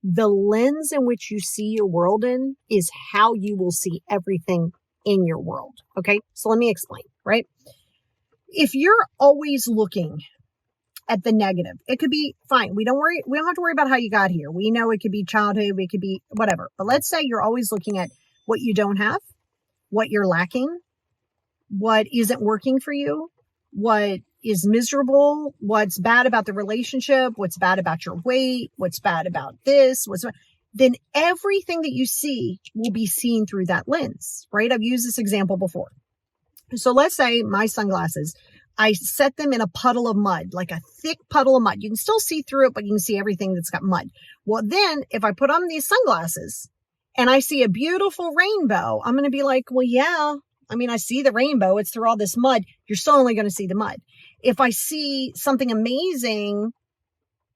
The lens in which you see your world in is how you will see everything in your world. Okay. So let me explain, right? If you're always looking at the negative, it could be fine. We don't have to worry about how you got here. We know it could be childhood. It could be whatever, but let's say you're always looking at what you don't have, what you're lacking, what isn't working for you, what is miserable, what's bad about the relationship, what's bad about your weight, what's bad about this, then everything that you see will be seen through that lens, right? I've used this example before. So let's say my sunglasses, I set them in a puddle of mud, like a thick puddle of mud. You can still see through it, but you can see everything that's got mud. Well, then if I put on these sunglasses and I see a beautiful rainbow, I'm going to be like, well, yeah, I mean, I see the rainbow. It's through all this mud. You're still only going to see the mud. If I see something amazing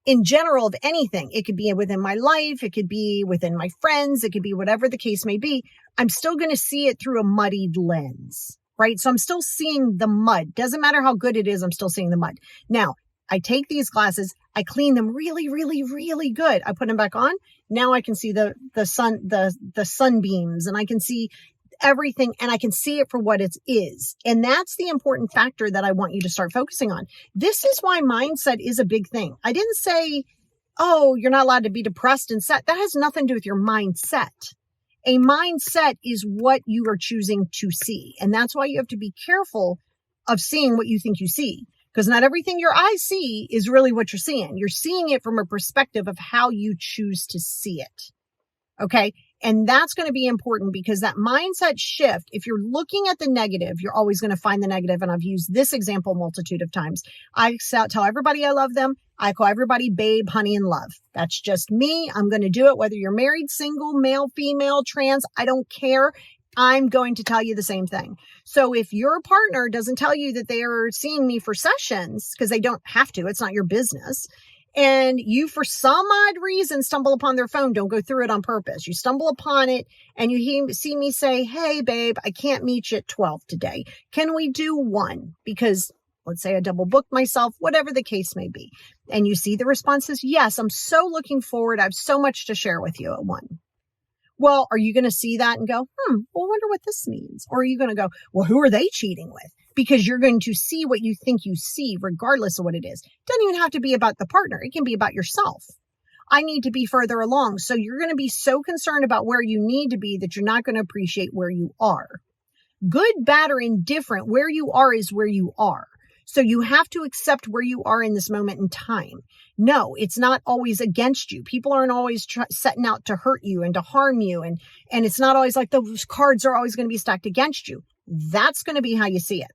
in general of anything, it could be within my life, it could be within my friends, it could be whatever the case may be, I'm still going to see it through a muddied lens, right? So I'm still seeing the mud. Doesn't matter how good it is, I'm still seeing the mud. Now, I take these glasses, I clean them really, really, really good. I put them back on. Now I can see the sunbeams, and I can see everything, and I can see it for what it is. And that's the important factor that I want you to start focusing on. This is why mindset is a big thing. I didn't say, oh, you're not allowed to be depressed and sad. That has nothing to do with your mindset. A mindset is what you are choosing to see. And that's why you have to be careful of seeing what you think you see, because not everything your eyes see is really what you're seeing. You're seeing it from a perspective of how you choose to see it. Okay. And that's going to be important, because that mindset shift, if you're looking at the negative, you're always going to find the negative. And I've used this example a multitude of times. I tell everybody I love them. I call everybody babe, honey, and love. That's just me. I'm going to do it whether you're married, single, male, female, trans. I don't care. I'm going to tell you the same thing. So if your partner doesn't tell you that they are seeing me for sessions, because they don't have to, it's not your business, and you, for some odd reason, stumble upon their phone, don't go through it on purpose. You stumble upon it and you see me say, hey, babe, I can't meet you at 12 today. Can we do 1? Because let's say I double booked myself, whatever the case may be. And you see the response is, yes, I'm so looking forward. I have so much to share with you at 1. Well, are you going to see that and go, well, I wonder what this means? Or are you going to go, well, who are they cheating with? Because you're going to see what you think you see, regardless of what it is. It doesn't even have to be about the partner. It can be about yourself. I need to be further along. So you're going to be so concerned about where you need to be that you're not going to appreciate where you are. Good, bad, or indifferent, where you are is where you are. So you have to accept where you are in this moment in time. No, it's not always against you. People aren't always setting out to hurt you and to harm you. And it's not always like those cards are always going to be stacked against you. That's going to be how you see it.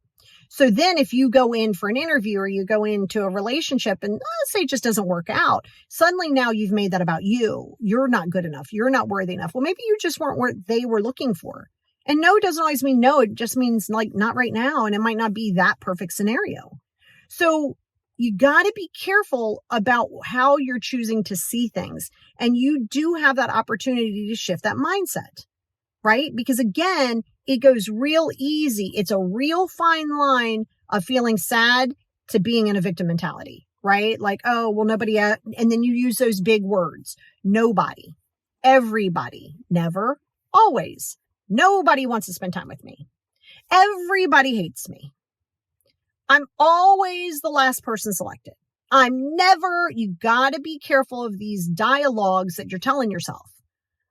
So then if you go in for an interview or you go into a relationship and let's say it just doesn't work out, suddenly now you've made that about you. You're not good enough. You're not worthy enough. Well, maybe you just weren't what they were looking for. And no doesn't always mean no. It just means like not right now. And it might not be that perfect scenario. So you got to be careful about how you're choosing to see things. And you do have that opportunity to shift that mindset, right? Because again, it goes real easy. It's a real fine line of feeling sad to being in a victim mentality, right? Like, oh, well, nobody, and then you use those big words. Nobody, everybody, never, always. Nobody wants to spend time with me. Everybody hates me. I'm always the last person selected. You got to be careful of these dialogues that you're telling yourself.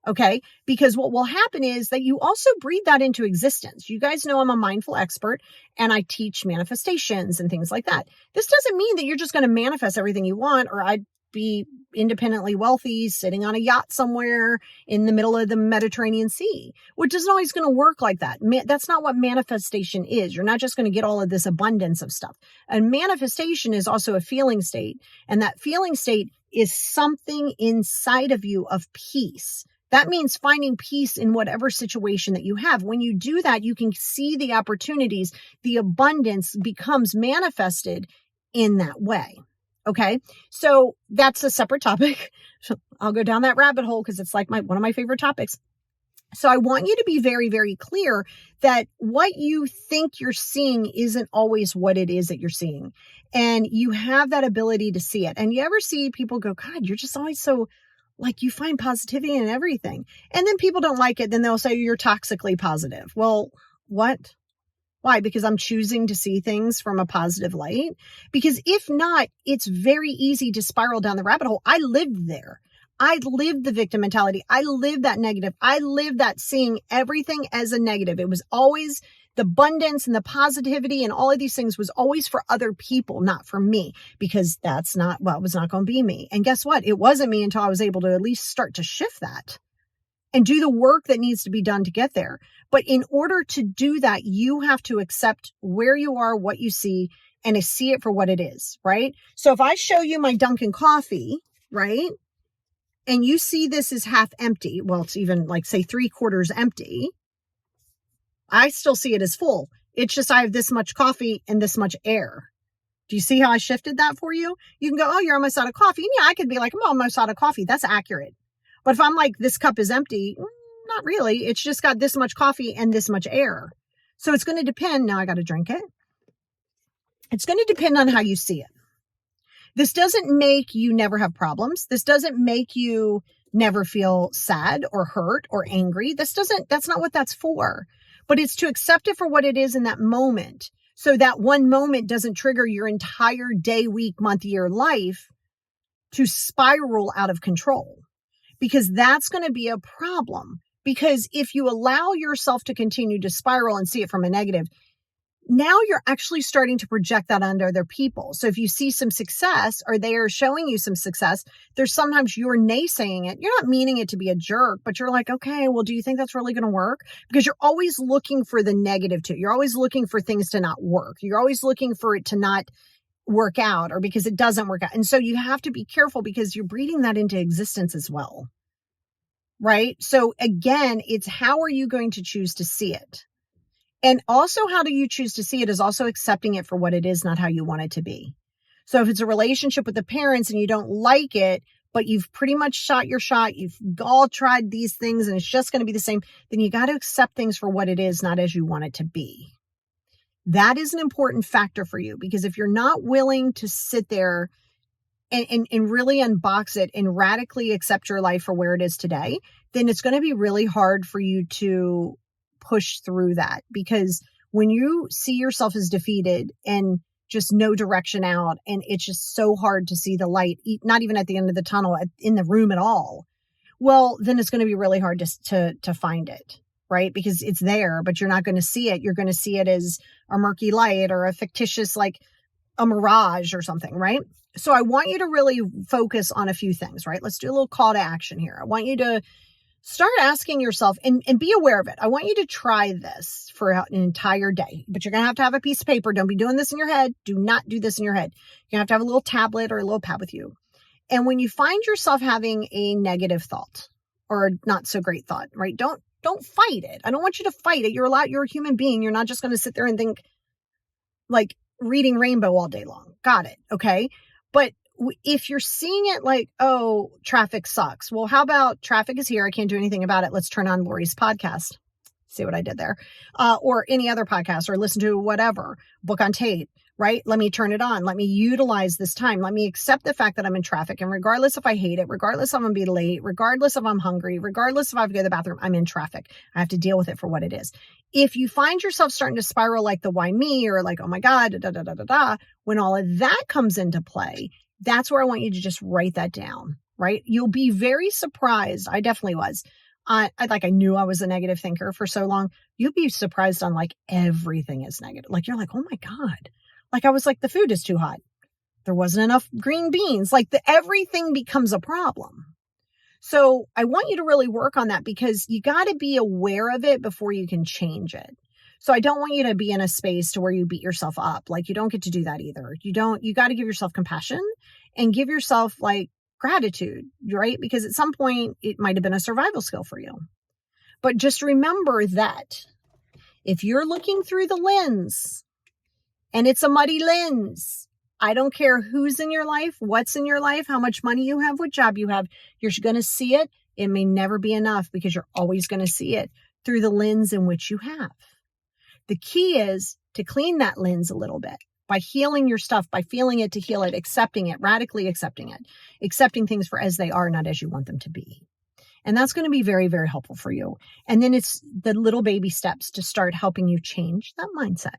Okay. Because what will happen is that you also breathe that into existence. You guys know I'm a mindful expert and I teach manifestations and things like that. This doesn't mean that you're just going to manifest everything you want, or I'd be independently wealthy, sitting on a yacht somewhere in the middle of the Mediterranean Sea, which isn't always going to work like that. That's not what manifestation is. You're not just going to get all of this abundance of stuff. And manifestation is also a feeling state. And that feeling state is something inside of you of peace. That means finding peace in whatever situation that you have. When you do that, you can see the opportunities. The abundance becomes manifested in that way. Okay. So that's a separate topic. I'll go down that rabbit hole because it's like one of my favorite topics. So I want you to be very, very clear that what you think you're seeing isn't always what it is that you're seeing. And you have that ability to see it. And you ever see people go, God, you're just always so like you find positivity in everything. And then people don't like it. Then they'll say you're toxically positive. Well, what? Why? Because I'm choosing to see things from a positive light? Because if not, it's very easy to spiral down the rabbit hole. I lived there. I lived the victim mentality. I lived that negative. I lived that seeing everything as a negative. It was always the abundance and the positivity and all of these things was always for other people, not for me, because that's not, well, it was not going to be me. And guess what? It wasn't me until I was able to at least start to shift that and do the work that needs to be done to get there. But in order to do that, you have to accept where you are, what you see, and to see it for what it is, right? So if I show you my Dunkin' coffee, right? And you see this is half empty. Well, it's even like say 3/4 empty. I still see it as full. It's just I have this much coffee and this much air. Do you see how I shifted that for you? You can go, oh, you're almost out of coffee. And yeah, I could be like, I'm almost out of coffee. That's accurate. But if I'm like, this cup is empty, not really. It's just got this much coffee and this much air. So it's going to depend. Now I got to drink it. It's going to depend on how you see it. This doesn't make you never have problems. This doesn't make you never feel sad or hurt or angry. That's not what that's for. But it's to accept it for what it is in that moment. So that one moment doesn't trigger your entire day, week, month, year life to spiral out of control. Because that's going to be a problem. Because if you allow yourself to continue to spiral and see it from a negative, now you're actually starting to project that onto other people. So if you see some success or they are showing you some success, there's sometimes you're naysaying it. You're not meaning it to be a jerk, but you're like, okay, well, do you think that's really going to work? Because you're always looking for the negative too. You're always looking for things to not work. You're always looking for it to not work out or because it doesn't work out. And so you have to be careful because you're breeding that into existence as well. Right? So again, it's how are you going to choose to see it? And also how do you choose to see it is also accepting it for what it is, not how you want it to be. So if it's a relationship with the parents and you don't like it, but you've pretty much shot your shot, you've all tried these things and it's just going to be the same, then you got to accept things for what it is, not as you want it to be. That is an important factor for you because if you're not willing to sit there and really unbox it and radically accept your life for where it is today, then it's going to be really hard for you to push through that. Because when you see yourself as defeated and just no direction out, and it's just so hard to see the light, not even at the end of the tunnel, in the room at all, well, then it's going to be really hard to find it, right? Because it's there, but you're not going to see it. You're going to see it as a murky light or a fictitious, like a mirage or something, right? So I want you to really focus on a few things, right? Let's do a little call to action here. I want you to start asking yourself and be aware of it. I want you to try this for an entire day, but you're going to have a piece of paper. Don't be doing this in your head. Do not do this in your head. You're going to have a little tablet or a little pad with you. And when you find yourself having a negative thought or a not so great thought, right? Don't fight it. I don't want you to fight it. You're a human being. You're not just going to sit there and think like reading Rainbow all day long. Got it. Okay. But if you're seeing it like, oh, traffic sucks. Well, how about traffic is here? I can't do anything about it. Let's turn on Lori's podcast. See what I did there? Or any other podcast or listen to whatever, book on tape, right? Let me turn it on. Let me utilize this time. Let me accept the fact that I'm in traffic. And regardless if I hate it, regardless if I'm going to be late, regardless if I'm hungry, regardless if I have to go to the bathroom, I'm in traffic. I have to deal with it for what it is. If you find yourself starting to spiral like the why me or like, oh my God, when all of that comes into play, that's where I want you to just write that down, right? You'll be very surprised. I definitely was. I knew I was a negative thinker for so long. You'd be surprised on like everything is negative. Like you're like, oh my God. Like I was like, the food is too hot. There wasn't enough green beans. Like everything becomes a problem. So I want you to really work on that because you got to be aware of it before you can change it. So I don't want you to be in a space to where you beat yourself up. Like you don't get to do that either. You got to give yourself compassion and give yourself like gratitude, right? Because at some point it might have been a survival skill for you. But just remember that if you're looking through the lens and it's a muddy lens, I don't care who's in your life, what's in your life, how much money you have, what job you have, you're going to see it. It may never be enough because you're always going to see it through the lens in which you have. The key is to clean that lens a little bit, by healing your stuff, by feeling it to heal it, accepting it, radically accepting it, accepting things for as they are, not as you want them to be. And that's going to be very, very helpful for you. And then it's the little baby steps to start helping you change that mindset.